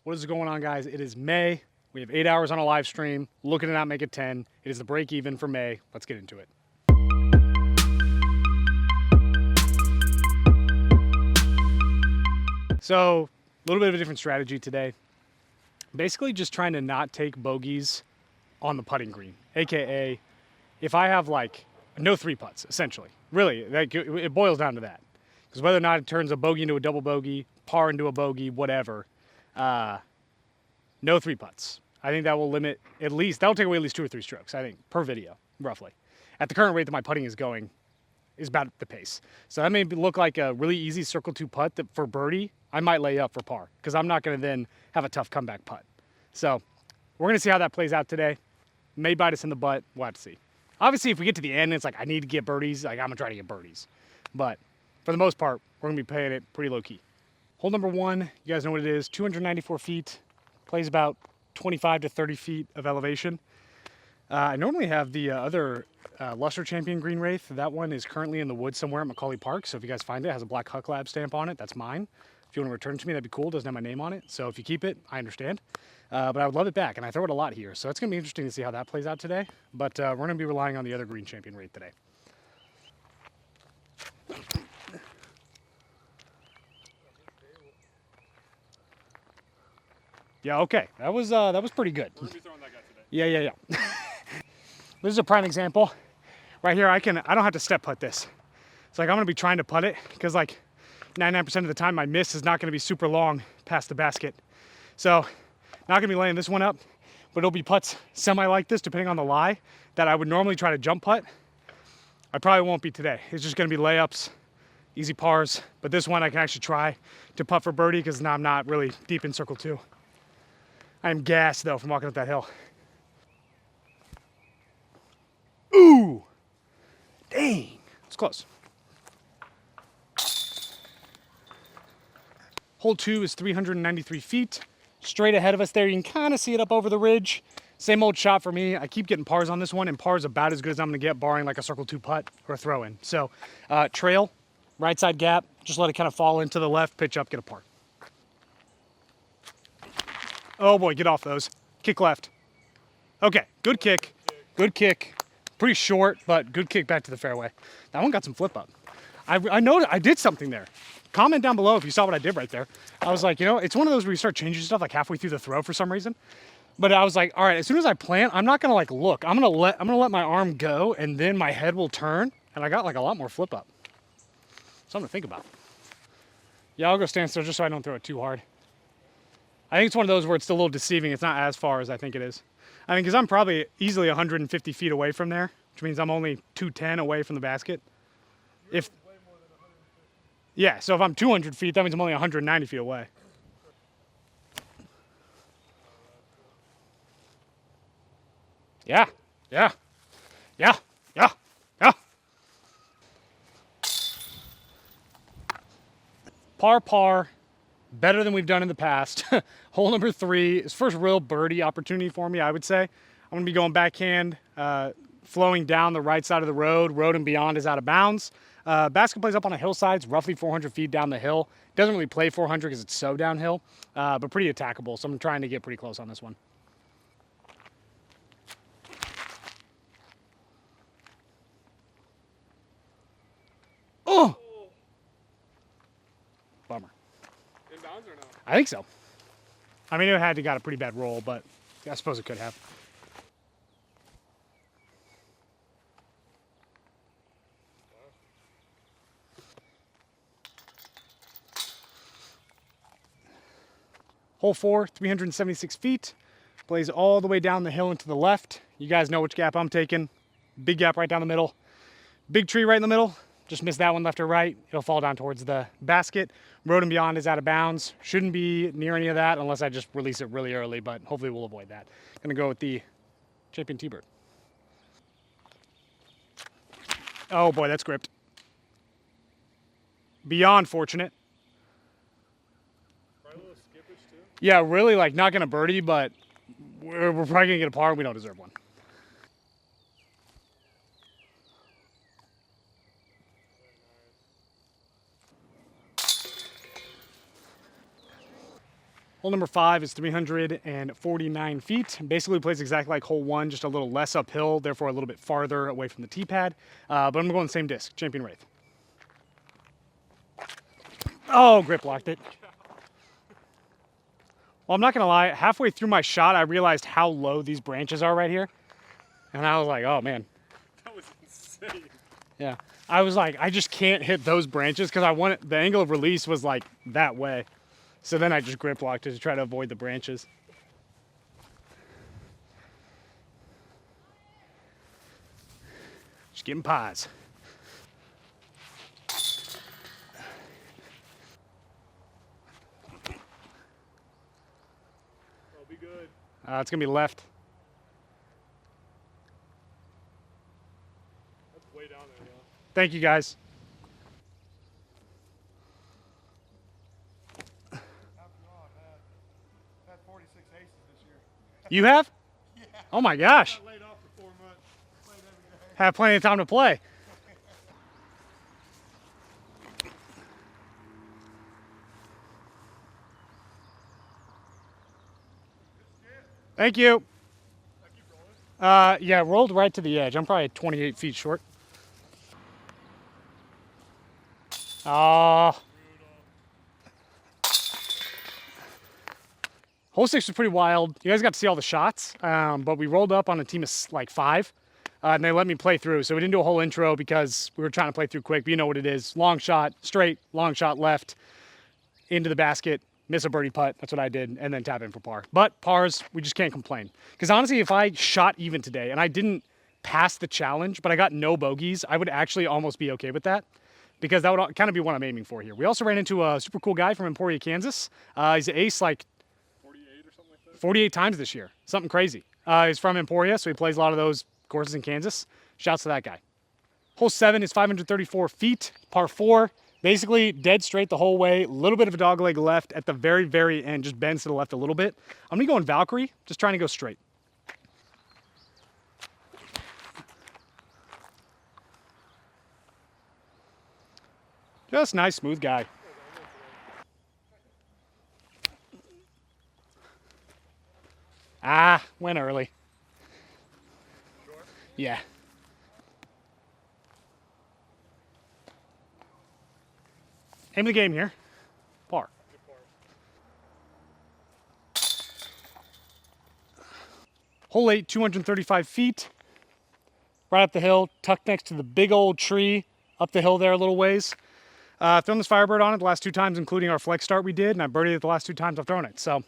What is going on, guys? It is May. We have 8 hours on a live stream. Looking to not make it 10. It is the break even for May. Let's get into it. So, a little bit of a different strategy today. Basically just trying to not take bogeys on the putting green. AKA, if I have like no three putts, essentially. Really, like, it boils down to that. Because whether or not it turns a bogey into a double bogey, par into a bogey, whatever, no three putts. I think that will limit at least, that'll take away at least 2 or 3 strokes, I think, per video, roughly. At the current rate that my putting is going, is about the pace. So that may look like a really easy circle 2 putt that for birdie, I might lay up for par, because I'm not going to then have a tough comeback putt. So we're going to see how that plays out today. May bite us in the butt. We'll have to see. Obviously, if we get to the end, it's like I need to get birdies. Like I'm going to try to get birdies. But for the most part, we're going to be playing it pretty low key. Hole number 1, you guys know what it is. 294 feet. Plays about 25 to 30 feet of elevation. I normally have the other Lustre Champion Green Wraith. That one is currently in the woods somewhere at Macaulay Park. So if you guys find it, it has a black Huck Lab stamp on it. That's mine. If you want to return it to me, that'd be cool. It doesn't have my name on it. So if you keep it, I understand. But I would love it back. And I throw it a lot here. So it's going to be interesting to see how that plays out today. But we're going to be relying on the other Green Champion Wraith today. Yeah, okay. That was pretty good. We're gonna be throwing that guy today. Yeah. This is a prime example. Right here, I don't have to step putt this. It's like I'm gonna be trying to putt it because like 99% of the time my miss is not gonna be super long past the basket. So not gonna be laying this one up, but it'll be putts semi like this depending on the lie that I would normally try to jump putt. I probably won't be today. It's just gonna be layups, easy pars, but this one I can actually try to putt for birdie because now I'm not really deep in circle 2. I am gassed though from walking up that hill. Ooh! Dang! It's close. Hole 2 is 393 feet. Straight ahead of us there, you can kind of see it up over the ridge. Same old shot for me. I keep getting pars on this one, and pars about as good as I'm gonna get, barring like a circle 2 putt or a throw in. So, trail, right side gap, just let it kind of fall into the left, pitch up, get a par. Oh boy, get off those. Kick left. Okay, good kick. Good kick. Pretty short, but good kick back to the fairway. That one got some flip up. I know I did something there. Comment down below if you saw what I did right there. I was like, you know, it's one of those where you start changing stuff like halfway through the throw for some reason. But I was like, all right, as soon as I plant, I'm not gonna like look. I'm gonna let my arm go and then my head will turn. And I got like a lot more flip up. Something to think about. Yeah, I'll go stand still just so I don't throw it too hard. I think it's one of those where it's still a little deceiving. It's not as far as I think it is. I mean, because I'm probably easily 150 feet away from there, which means I'm only 210 away from the basket. If way more than 150. Yeah, so if I'm 200 feet, that means I'm only 190 feet away. Yeah. Par. Better than we've done in the past. Hole number 3 is first real birdie opportunity for me, I would say. I'm gonna be going backhand, flowing down the right side of the road. Road and beyond is out of bounds. Basket plays up on a hillside. It's roughly 400 feet down the hill. Doesn't really play 400 because it's so downhill, but pretty attackable. So I'm trying to get pretty close on this one. Oh! Bummer. Inbounds or no? I think so. I mean, it had to got a pretty bad roll, but I suppose it could have. Hole 4, 376 feet. Plays all the way down the hill and to the left. You guys know which gap I'm taking. Big gap right down the middle. Big tree right in the middle. Just missed that one left or right. It'll fall down towards the basket. Road and beyond is out of bounds. Shouldn't be near any of that unless I just release it really early, but hopefully we'll avoid that. Gonna go with the Champion T-Bird. Oh boy, that's gripped. Beyond fortunate. Probably a little skippish too. Yeah, really like not gonna birdie, but we're probably gonna get a par and we don't deserve one. Hole Hole number 5 is 349 feet. Basically plays exactly like hole 1, just a little less uphill, therefore a little bit farther away from the tee pad. But I'm going to go on the same disc, Champion Wraith. Oh, grip locked it. Well, I'm not going to lie. Halfway through my shot, I realized how low these branches are right here. And I was like, oh, man. That was insane. Yeah. I was like, I just can't hit those branches because the angle of release was like that way. So then I just grip locked it to try to avoid the branches. Just getting pies. I'll be good. It's going to be left. That's way down there, yeah. Thank you, guys. I've had 46 aces this year. You have? Yeah. Oh my gosh. Got laid off for 4 months. Played every day. Have plenty of time to play. Thank you. I keep rolling. Yeah, rolled right to the edge. I'm probably 28 feet short. Oh. Hole 6 was pretty wild. You guys got to see all the shots, but we rolled up on a team of like 5, and they let me play through. So we didn't do a whole intro because we were trying to play through quick, but you know what it is. Long shot, straight, long shot left, into the basket, miss a birdie putt. That's what I did, and then tap in for par. But pars, we just can't complain. Because honestly, if I shot even today, and I didn't pass the challenge, but I got no bogeys, I would actually almost be okay with that. Because that would kind of be what I'm aiming for here. We also ran into a super cool guy from Emporia, Kansas. He's an ace like 48 or something like that. 48 times this year. Something crazy. He's from Emporia, so he plays a lot of those courses in Kansas. Shouts to that guy. Hole 7 is 534 feet, par 4. Basically dead straight the whole way. A little bit of a dog leg left at the very, very end. Just bends to the left a little bit. I'm going to go in Valkyrie, just trying to go straight. Just nice, smooth guy. Went early. Sure. Yeah. Aim of the game here. Par. Good par. Hole 8, 235 feet. Right up the hill, tucked next to the big old tree up the hill there a little ways. Thrown this Firebird on it the last 2 times, including our flex start we did, and I birdied it the last 2 times I've thrown it. So I'm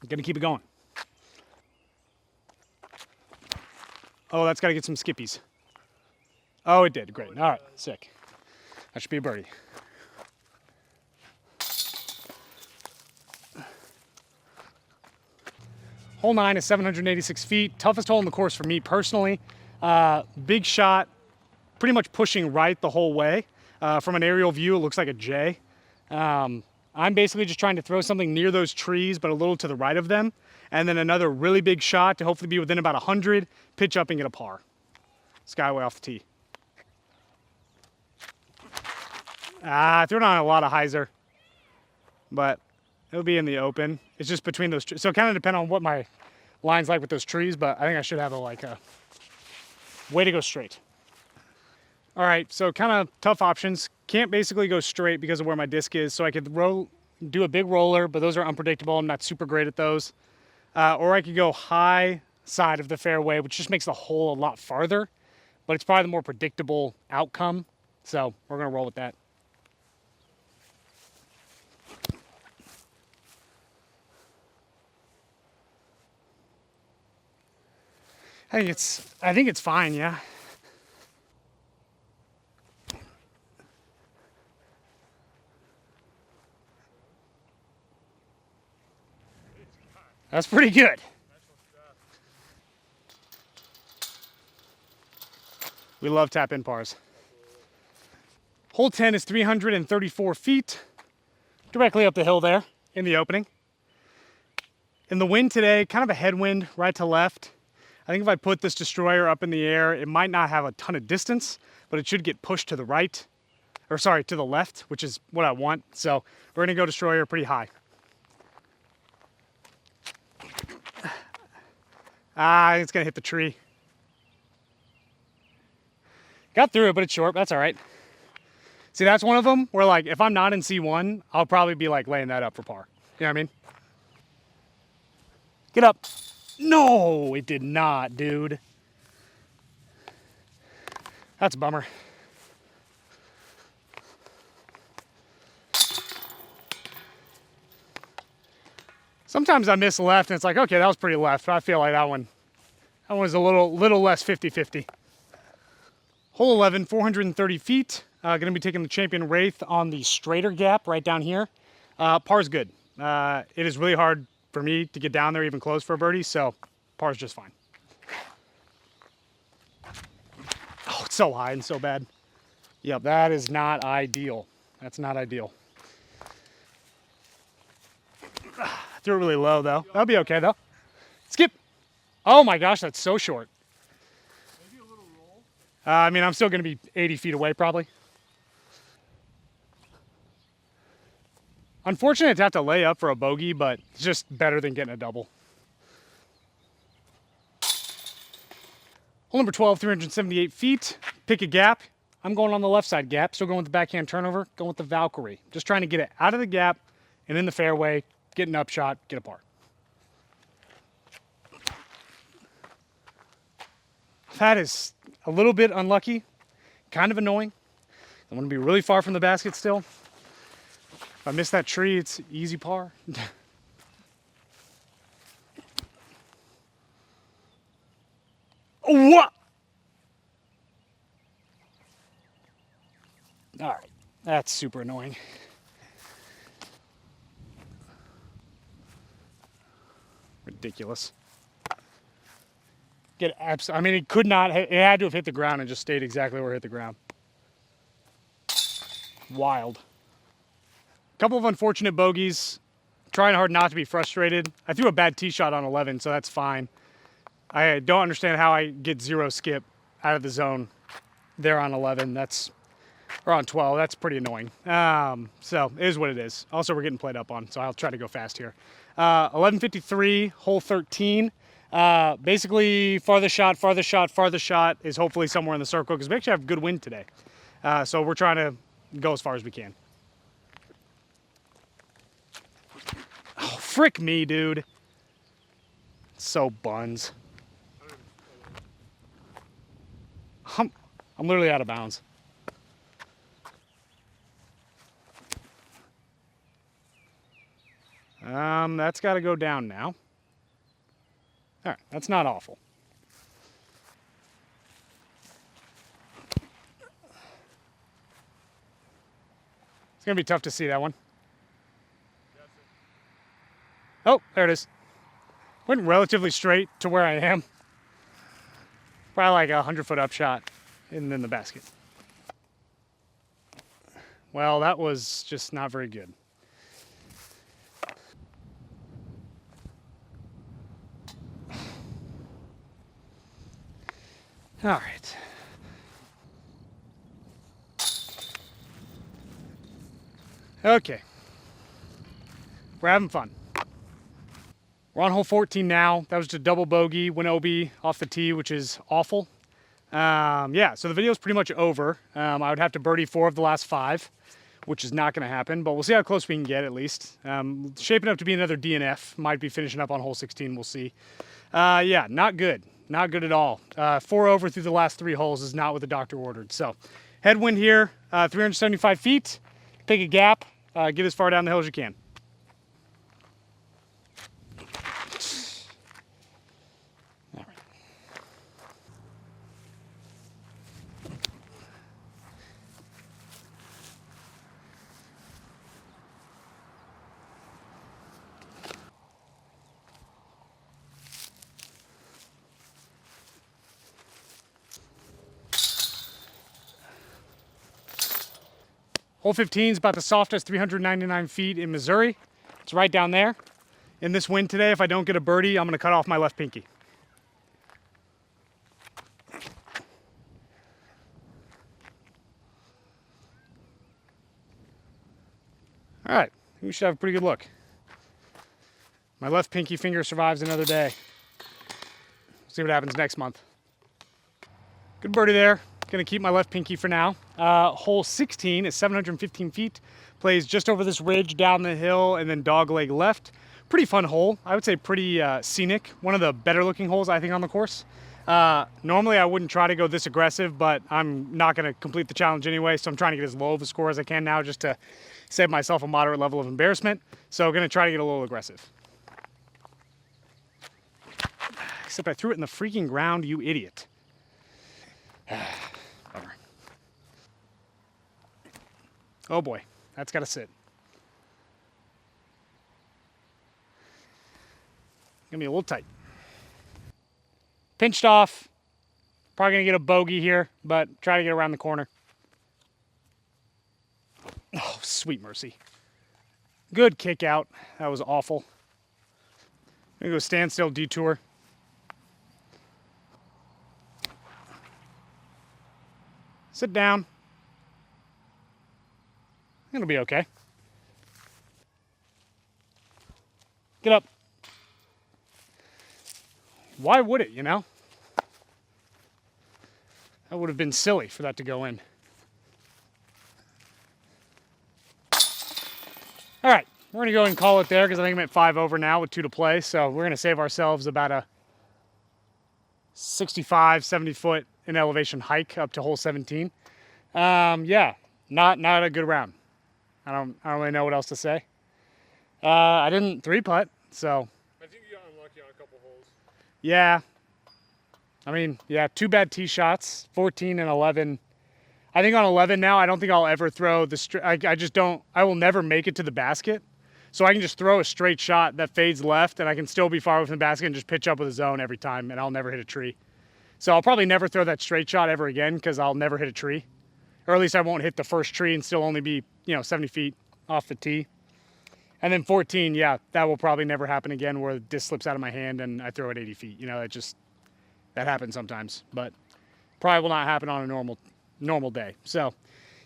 gonna keep it going. Oh, that's gotta get some skippies. Oh, it did, great. All right, sick. That should be a birdie. Hole 9 is 786 feet. Toughest hole in the course for me personally. Big shot, pretty much pushing right the whole way. From an aerial view, it looks like a J. I'm basically just trying to throw something near those trees, but a little to the right of them. And then another really big shot to hopefully be within about 100, pitch up and get a par. Skyway off the tee. I threw it on a lot of hyzer, but it'll be in the open. It's just between those trees. So it kind of depends on what my line's like with those trees, but I think I should have a way to go straight. All right, so kind of tough options. Can't basically go straight because of where my disc is, so I could do a big roller, but those are unpredictable. I'm not super great at those. Or I could go high side of the fairway, which just makes the hole a lot farther, but it's probably the more predictable outcome. So we're gonna roll with that. I think it's fine, yeah. That's pretty good. We love tap in pars. Hole 10 is 334 feet, directly up the hill there in the opening. In the wind today, kind of a headwind right to left. I think if I put this destroyer up in the air, it might not have a ton of distance, but it should get pushed to the right, or sorry, to the left, which is what I want. So we're gonna go destroyer pretty high. Ah, it's going to hit the tree. Got through it, but it's short. That's all right. See, that's one of them where, like, if I'm not in C1, I'll probably be, like, laying that up for par. You know what I mean? Get up. No, it did not, dude. That's a bummer. Sometimes I miss left, and it's like, okay, that was pretty left, but I feel like that one was a little less 50-50. Hole 11, 430 feet. Going to be taking the Champion Wraith on the straighter gap right down here. Par's good. It is really hard for me to get down there even close for a birdie, so par's just fine. Oh, it's so high and so bad. Yep, that is not ideal. That's not ideal. Threw it really low, though. That'll be okay, though. Skip. Oh, my gosh, that's so short. Maybe a little roll. I mean, I'm still going to be 80 feet away, probably. Unfortunate to have to lay up for a bogey, but it's just better than getting a double. Hole number 12, 378 feet. Pick a gap. I'm going on the left side gap, still going with the backhand turnover, going with the Valkyrie. Just trying to get it out of the gap and in the fairway, get an upshot, get a par. That is a little bit unlucky, kind of annoying. I'm going to be really far from the basket still. If I miss that tree, it's easy par. What? All right, that's super annoying. Ridiculous. I mean, it could not, it had to have hit the ground and just stayed exactly where it hit the ground. Wild. Couple of unfortunate bogeys. Trying hard not to be frustrated. I threw a bad tee shot on 11, so that's fine. I don't understand how I get 0 skip out of the zone there on 11. Or on 12. That's pretty annoying. So it is what it is. Also, we're getting played up on, so I'll try to go fast here. 11:53, hole 13. Basically, farthest shot is hopefully somewhere in the circle because we actually have good wind today. So we're trying to go as far as we can. Oh, frick me, dude. So buns. I'm literally out of bounds. That's got to go down now. All right, that's not awful. It's going to be tough to see that one. Oh, there it is. Went relatively straight to where I am. Probably like a 100-foot upshot and then the basket. Well, that was just not very good. All right. Okay. We're having fun. We're on hole 14 now. That was just a double bogey, went OB off the tee, which is awful. Yeah, so the video is pretty much over. I would have to birdie 4 of the last 5, which is not going to happen, but we'll see how close we can get at least. Shaping up to be another DNF. Might be finishing up on hole 16, we'll see. Yeah, not good. Not good at all. 4 over through the last 3 holes is not what the doctor ordered. So headwind here, 375 feet. Pick a gap, get as far down the hill as you can. All right. Hole 15 is about the softest 399 feet in Missouri. It's right down there. In this wind today, if I don't get a birdie, I'm going to cut off my left pinky. All right, we should have a pretty good look. My left pinky finger survives another day. See what happens next month. Good birdie there. Gonna keep my left pinky for now. Hole 16 is 715 feet. Plays just over this ridge down the hill and then dogleg left. Pretty fun hole. I would say pretty scenic. One of the better looking holes I think on the course. Normally I wouldn't try to go this aggressive, but I'm not gonna complete the challenge anyway, so I'm trying to get as low of a score as I can now just to save myself a moderate level of embarrassment. So gonna try to get a little aggressive. Except I threw it in the freaking ground, you idiot. Bummer. Oh boy, that's gotta sit. Gonna be a little tight. Pinched off. Probably gonna get a bogey here, but try to get around the corner. Oh, sweet mercy. Good kick out. That was awful. I'm gonna go standstill detour. Sit down. It'll be okay. Get up. Why would it, you know? That would have been silly for that to go in. All right, we're gonna go and call it there because I think I'm at 5 over now with 2 to play. So we're gonna save ourselves about a 65, 70 foot in elevation hike up to hole 17. Yeah, not a good round. I don't really know what else to say. I didn't 3-putt, so. I think you got unlucky on a couple holes. Yeah. I mean, yeah, 2 bad tee shots, 14 and 11. I think on 11 now, I don't think I'll ever throw the I just don't, I will never make it to the basket. So I can just throw a straight shot that fades left and I can still be far away from the basket and just pitch up with a zone every time and I'll never hit a tree. So I'll probably never throw that straight shot ever again because I'll never hit a tree. Or at least I won't hit the first tree and still only be, 70 feet off the tee. And then 14, yeah, that will probably never happen again where the disc slips out of my hand and I throw it 80 feet. That happens sometimes, but probably will not happen on a normal day. So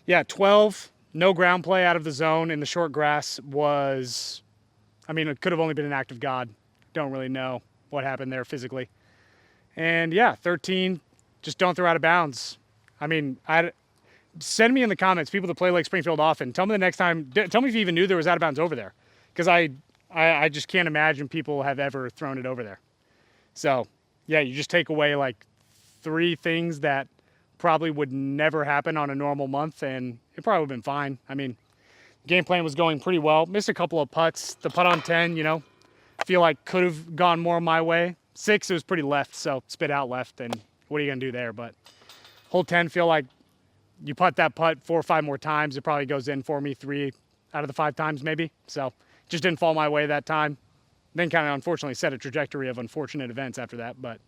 yeah, 12, no ground play out of the zone in the short grass was, it could have only been an act of God. Don't really know what happened there physically. And yeah, 13, just don't throw out of bounds. Send me in the comments, people that play Lake Springfield often. Tell me the next time, tell me if you even knew there was out of bounds over there. Because I just can't imagine people have ever thrown it over there. So yeah, you just take away like 3 things that probably would never happen on a normal month and it probably would have been fine. Game plan was going pretty well. Missed a couple of putts. The putt on 10, feel like could have gone more my way. 6, it was pretty left, so spit out left, and what are you gonna do there? But hole 10, feel like you putt that putt 4 or 5 more times, it probably goes in for me 3 out of the 5 times maybe. So just didn't fall my way that time. Then kind of unfortunately set a trajectory of unfortunate events after that, but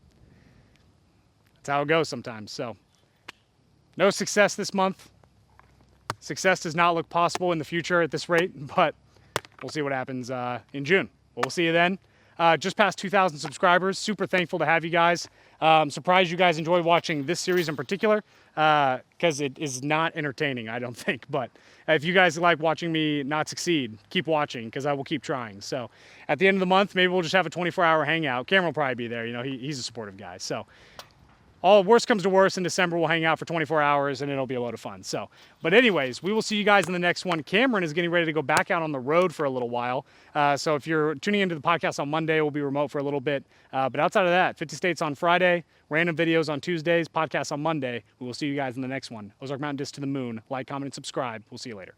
that's how it goes sometimes. So no success this month. Success does not look possible in the future at this rate, but we'll see what happens in June. We'll see you then. Just past 2,000 subscribers. Super thankful to have you guys. Surprised you guys enjoy watching this series in particular because it is not entertaining, I don't think. But if you guys like watching me not succeed, keep watching because I will keep trying. So at the end of the month, maybe we'll just have a 24-hour hangout. Cameron will probably be there. He's a supportive guy. So all worst comes to worst, in December we'll hang out for 24 hours and it'll be a load of fun. So, but anyways, we will see you guys in the next one. Cameron is getting ready to go back out on the road for a little while. So if you're tuning into the podcast on Monday, we'll be remote for a little bit. But outside of that, 50 states on Friday, random videos on Tuesdays, podcasts on Monday. We will see you guys in the next one. Ozark Mountain Disc to the Moon. Like, comment, and subscribe. We'll see you later.